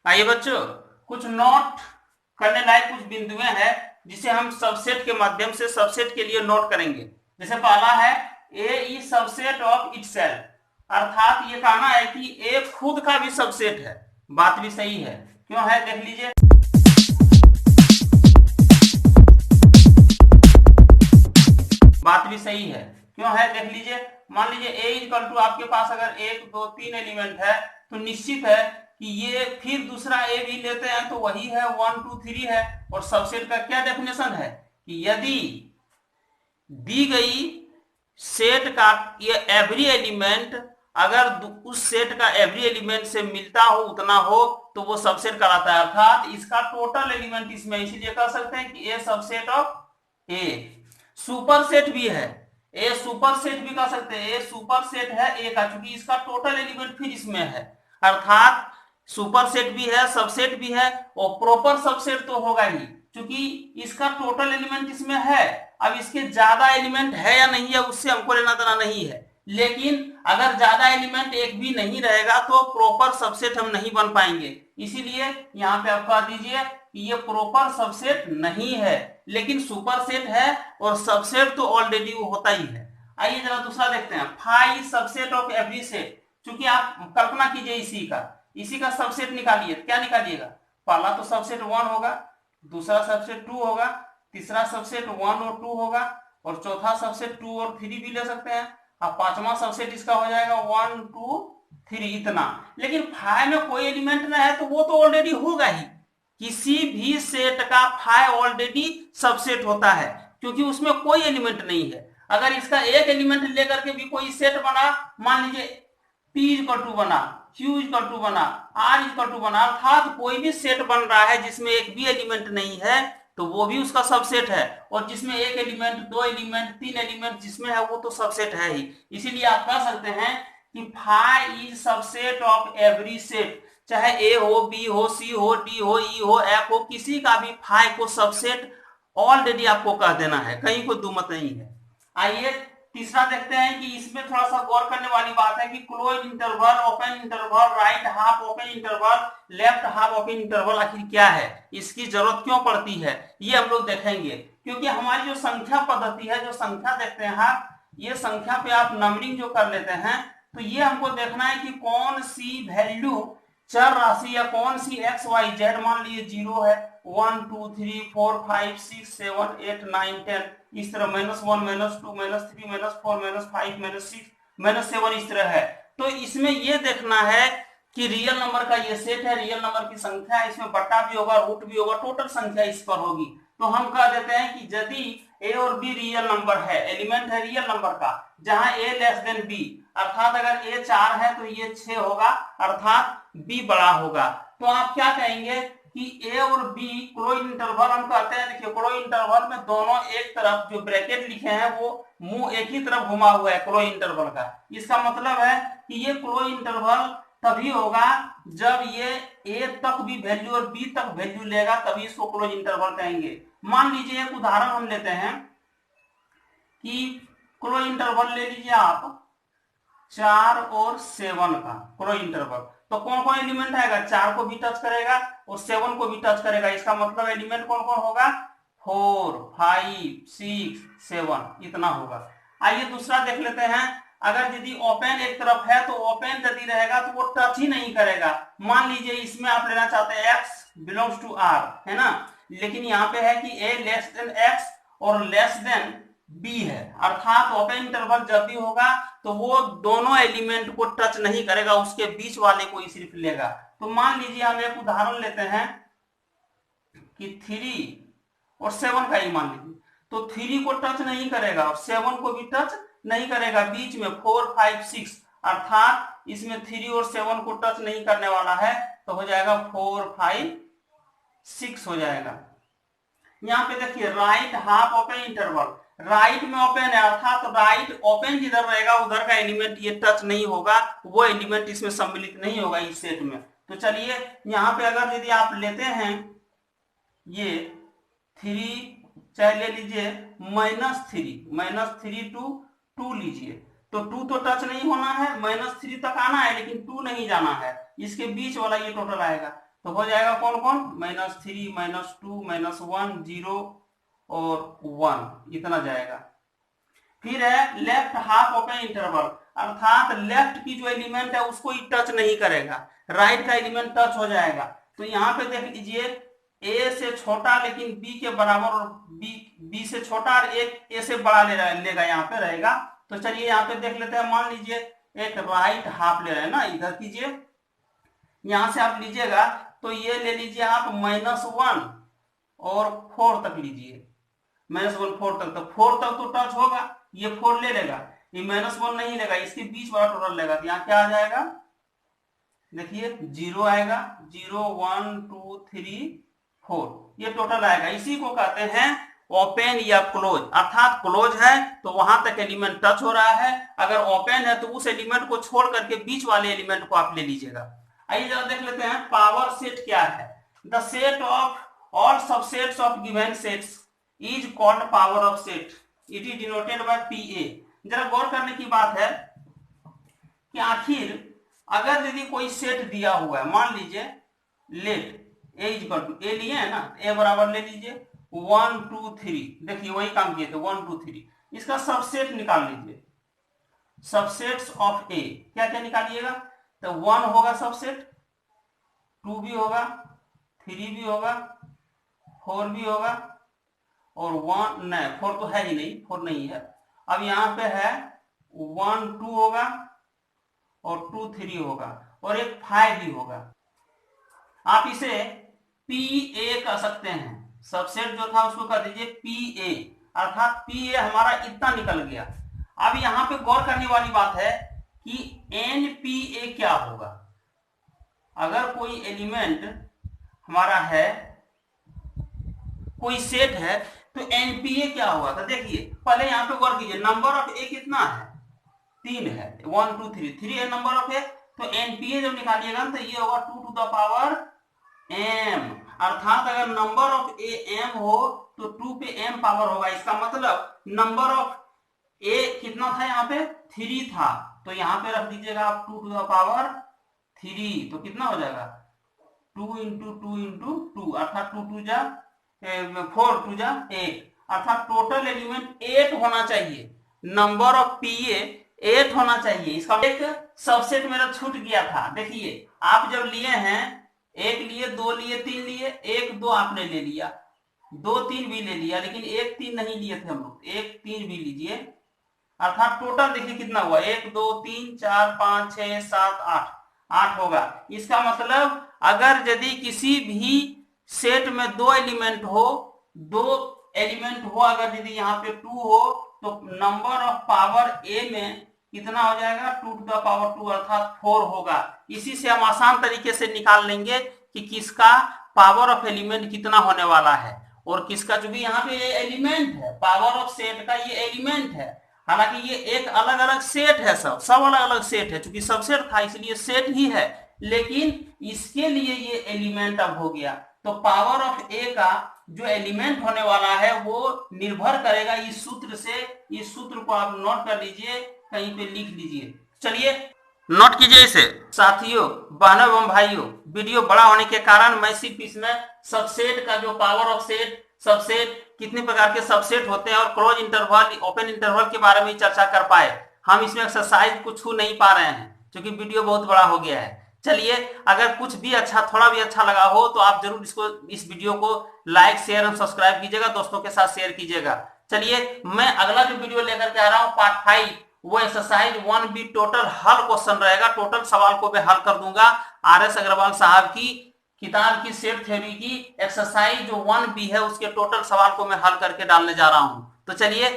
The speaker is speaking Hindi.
आइए बच्चों, कुछ नोट करने लायक कुछ बिंदुएं हैं जिसे हम सबसेट के माध्यम से सबसेट के लिए नोट करेंगे। जैसे पहला है ए इज सबसेट ऑफ इटसेल्फ, अर्थात ये कहना है कि ए खुद का भी सबसेट है। बात भी सही है, क्यों है देख लीजिए। बात भी सही है, क्यों है देख लीजिए। मान लीजिए ए इक्वल टू आपके पास अगर 1 2 3 एलिमेंट है तो निश्चित है कि ये फिर दूसरा ए भी लेते हैं तो वही है 1 2 3 है। और सबसेट का क्या डेफिनेशन है कि यदि दी गई सेट का ये एवरी एलिमेंट अगर उस सेट का एवरी एलिमेंट से मिलता हो, उतना हो, तो वो सबसेट कहलाता है। अर्थात इसका टोटल एलिमेंट इसमें, इसीलिए कह सकते हैं कि A subset of A. Superset भी है, ए सुपर सेट भी कह सकते हैं, ए सुपर सेट है ए का, क्योंकि इसका टोटल एलिमेंट फिर इसमें है। अर्थात सुपर सेट भी है, सबसेट भी है, और प्रॉपर सबसेट तो होगा ही, क्योंकि इसका टोटल एलिमेंट इसमें है। अब इसके ज्यादा एलिमेंट है या नहीं है उससे हमको लेना देना नहीं है, लेकिन अगर ज्यादा एलिमेंट एक भी नहीं रहेगा तो प्रॉपर सबसेट हम नहीं बन पाएंगे। इसीलिए यहाँ पे आप कह दीजिए कि ये प्रॉपर सबसेट नहीं है, लेकिन सुपर सेट है, और सबसेट तो ऑलरेडी वो होता ही है। आइए जरा दूसरा देखते हैं, phi subset of every set. क्योंकि आप कल्पना कीजिए इसी का सबसेट निकालिए, क्या निकालिएगा। पहला तो सबसेट 1 होगा, दूसरा सबसेट 2 होगा, तीसरा सबसेट 1 और 2 होगा, और चौथा सबसेट 2 और 3 भी ले सकते हैं। अब पांचवा सबसेट इसका हो जाएगा 1 2 3 इतना। लेकिन फाइव में कोई एलिमेंट ना है तो वो तो ऑलरेडी होगा ही। किसी भी सेट का फाइव ऑलरेडी सबसेट होता है, क्योंकि उसमें कोई एलिमेंट नहीं है। अगर इसका एक एलिमेंट लेकर के भी कोई सेट बना, मान लीजिए P इक्वल टू बना, Q इक्वल टू बना, R इक्वल टू बना, अर्थात कोई भी सेट बन रहा है जिसमें एक भी एलिमेंट नहीं है तो वो भी उसका सबसेट है। और जिसमें एक एलिमेंट, दो एलिमेंट, तीन एलिमेंट जिसमें है वो तो सबसेट है ही। इसीलिए आप कह सकते हैं कि phi is subset of every set. चाहे ए हो, बी हो, सी हो, डी हो, ई हो, एफ हो, किसी का भी फाई को सबसेट ऑलरेडी आपको कह देना है, कहीं कोई दुमत नहीं है। आइए तीसरा देखते हैं कि इसमें थोड़ा सा गौर करने वाली बात है कि close interval, open interval, right half open interval, left half open interval आखिर क्या है, इसकी जरूरत क्यों पड़ती है, ये हम लोग देखेंगे। क्योंकि हमारी जो संख्या पद्धति है, जो संख्या देखते हैं आप, ये संख्या पे आप नंबरिंग जो कर लेते हैं, तो ये हमको देखना है कि कौन सी वैल्यू चर राशि या कौन सी एक्स वाई जेड, मान लीजिए 0 है, 1 2 3 4 5 6 7 8 9 10, इस तरह -1 -2 -3 -4 -5 -6 -7 इस तरह है। तो इसमें ये देखना है कि रियल नंबर का ये सेट है, रियल नंबर की संख्या है, इसमें बट्टा भी होगा, रूट भी होगा, टोटल संख्या इस पर होगी। तो हम कह देते हैं कि यदि ए और बी रियल नंबर है, एलिमेंट है रियल नंबर का, जहां ए लेस देन बी, अर्थात अगर ए 4 है तो ये 6 होगा, अर्थात बी बड़ा होगा। तो आप क्या कहेंगे कि ए और बी क्लोज इंटरवल हम कहते हैं। देखिए क्लोज इंटरवल में दोनों एक तरफ जो ब्रैकेट लिखे हैं वो मुंह एक ही तरफ घुमा हुआ है क्लोज इंटरवल का। इसका मतलब है कि ये क्लोज इंटरवल तभी होगा जब ये ए तक भी वैल्यू और बी तक वैल्यू लेगा, तभी इसको क्लोज इंटरवल कहेंगे। मान लीजिए एक उदाहरण हम लेते हैं कि क्लोज इंटरवल ले लीजिए आप 4 और 7 का क्लोज इंटरवल। तो कौन कौन एलिमेंट आएगा, 4 को भी टच करेगा और 7 को भी टच करेगा। इसका मतलब एलिमेंट कौन कौन होगा, 4 5 6 7 इतना होगा। आइए दूसरा देख लेते हैं। अगर यदि ओपन एक तरफ है तो ओपन यदि रहेगा तो वो टच ही नहीं करेगा। मान लीजिए इसमें आप लेना चाहते हैं x बिलोंग्स टू r, है ना, लेकिन यहाँ पे है कि a लेस देन x और लेस देन b है, अर्थात ओपन इंटरवल जब भी होगा तो वो दोनों एलिमेंट को टच नहीं करेगा, उसके बीच वाले को ही सिर्फ लेगा। तो मान लीजिए हम एक उदाहरण लेते हैं कि 3 और 7 का ही मान लीजिए, तो 3 को टच नहीं करेगा और 7 को भी टच नहीं करेगा, बीच में 4 5 6, अर्थात इसमें 3 और 7 को टच नहीं करने वाला है, तो हो जाएगा 4 5 6 हो जाएगा। यहाँ पे देखिए right half open interval, right में ओपन है, अर्थात राइट ओपन जिधर रहेगा उधर का एलिमेंट ये टच नहीं होगा, वो एलिमेंट इसमें सम्मिलित नहीं होगा इस सेट में। तो चलिए यहाँ पे अगर यदि आप लेते हैं ये 3, चाहे ले लीजिए -3 टू 2 लीजिए, तो 2 तो टच नहीं होना है, -3 तक आना है, लेकिन 2 नहीं जाना है, इसके बीच वाला ये टोटल आएगा। तो हो जाएगा कौन कौन, -3 -2 -1 0 और 1 इतना जाएगा। फिर है लेफ्ट हाफ ओपन इंटरवल, अर्थात लेफ्ट की जो एलिमेंट है उसको ही टच नहीं करेगा, राइट का एलिमेंट टच हो जाएगा। तो यहाँ पे देख लीजिए ए से छोटा लेकिन बी के बराबर और बी से छोटा और एक ए से बड़ा लेगा यहाँ पे रहेगा। तो चलिए यहाँ पे देख लेते हैं, मान लीजिए एक राइट हाफ ले रहे हैं ना, इधर कीजिए, यहां से आप लीजिएगा तो ये ले लीजिए आप -1 और 4 तक लीजिए, -1 4 तक, तो 4 तक तो टच होगा, ये 4 ले लेगा, ये -1 नहीं लेगा, इसके बीच वाला टोटल लेगा। तो यहाँ क्या आ जाएगा, देखिए 0 आएगा, 0 1 2 3 4 ये टोटल आएगा। इसी को कहते हैं ओपन या क्लोज, अर्थात क्लोज है तो वहां तक एलिमेंट टच हो रहा है, अगर ओपन है तो उस एलिमेंट को छोड़ करके बीच वाले एलिमेंट को आप ले लीजिएगा। आइए जरा देख लेते हैं पावर सेट क्या है। The set of all subsets of given sets is called power of set, it is denoted by PA. जरा गौर करने की बात है कि आखिर अगर यदि कोई सेट दिया हुआ है, मान लीजिए लेट ए इक्वल टू, ए लिए है ना, ए बराबर ले लीजिए 1 2 3, देखिए वही काम किए थे 1 2 3, इसका सबसेट निकाल लीजिए, सबसेट्स ऑफ ए क्या क्या निकालिएगा, तो 1 होगा सबसेट, 2 भी होगा, 3 भी होगा, 4 भी होगा और 1 नहीं, 4 तो है ही नहीं, 4 नहीं है। अब यहां पे है 1 2 होगा और 2 3 होगा और एक 5 भी होगा। आप इसे PA कह सकते हैं, सबसेट जो था उसको कह दीजिए PA, अर्थात PA हमारा इतना निकल गया। अब यहां पे गौर करने वाली बात है कि NPA क्या होगा। अगर कोई एलिमेंट हमारा है, कोई सेट है, तो NPA क्या होगा, तो देखिए पहले यहां पे गौर कीजिए, नंबर ऑफ ए कितना है, 3 है, 1 2 3 है नंबर ऑफ ए, तो NPA जब निकालिएगा तो ये होगा 2 टू द पावर m, अर्थात अगर नंबर ऑफ ए m हो तो 2 पे m पावर होगा। इसका मतलब नंबर ऑफ ए कितना था, यहाँ पे 3 था, तो यहाँ पे रख दीजिएगा आप 2 टू द पावर 3, तो कितना हो जाएगा 2 इंटू 2 इंटू 2, अर्थात 2 2 जा 4 2 जा 8, अर्थात टोटल एलिमेंट 8 होना चाहिए, नंबर ऑफ PA 8 होना चाहिए। इसका एक सबसेट मेरा छूट गया था, देखिए आप जब लिए हैं, 1 लिए, 2 लिए, 3 लिए, 1 2 आपने ले लिया, 2 3 भी ले लिया, लेकिन 1 3 नहीं लिए थे हम लोग, 1 3 भी लीजिए, अर्थात टोटल देखिए कितना हुआ, 1 2 3 4 5 6 7 8 होगा। इसका मतलब अगर यदि किसी भी सेट में 2 एलिमेंट हो, 2 एलिमेंट हो, अगर यदि यहाँ पे 2 हो तो नंबर ऑफ पावर ए में कितना हो जाएगा, 2 टू द पावर 2 अर्थात 4 होगा। इसी से हम आसान तरीके से निकाल लेंगे कि किसका पावर ऑफ एलिमेंट कितना होने वाला है, और किसका जो भी यहाँ पे एलिमेंट है, पावर ऑफ सेट का ये एलिमेंट है, हालांकि ये एक अलग अलग सेट है, सब अलग अलग सेट है, क्योंकि सबसेट था इसलिए सेट ही है, लेकिन इसके लिए ये एलिमेंट अब हो गया। तो पावर ऑफ ए का जो एलिमेंट होने वाला है वो निर्भर करेगा इस सूत्र से। इस सूत्र को आप नोट कर लीजिए, कहीं पे लिख लीजिए, चलिए नोट कीजिए इसे। साथियों, बहनों एवं भाइयों, वीडियो बड़ा होने के कारण मैं सिर्फ इसमें सबसेट का जो पावर ऑफ सेट, सबसेट कितने प्रकार के सबसेट होते हैं और क्लोज इंटरवल, ओपन इंटरवल के बारे में चर्चा कर पाए। हम इसमें एक्सरसाइज को छू नहीं पा रहे हैं क्योंकि वीडियो बहुत बड़ा हो गया है। चलिए, अगर कुछ भी अच्छा, थोड़ा भी अच्छा लगा हो तो आप जरूर इस वीडियो को लाइक शेयर और सब्सक्राइब कीजिएगा, दोस्तों के साथ शेयर कीजिएगा। चलिए, मैं अगला जो वीडियो लेकर के आ रहा हूँ पार्ट 5, वो एक्सरसाइज 1B टोटल हल क्वेश्चन रहेगा। टोटल सवाल को मैं हल कर दूंगा। RS अग्रवाल साहब की किताब की सेट थ्योरी की एक्सरसाइज जो 1B है उसके टोटल सवाल को मैं हल करके डालने जा रहा हूं। तो चलिए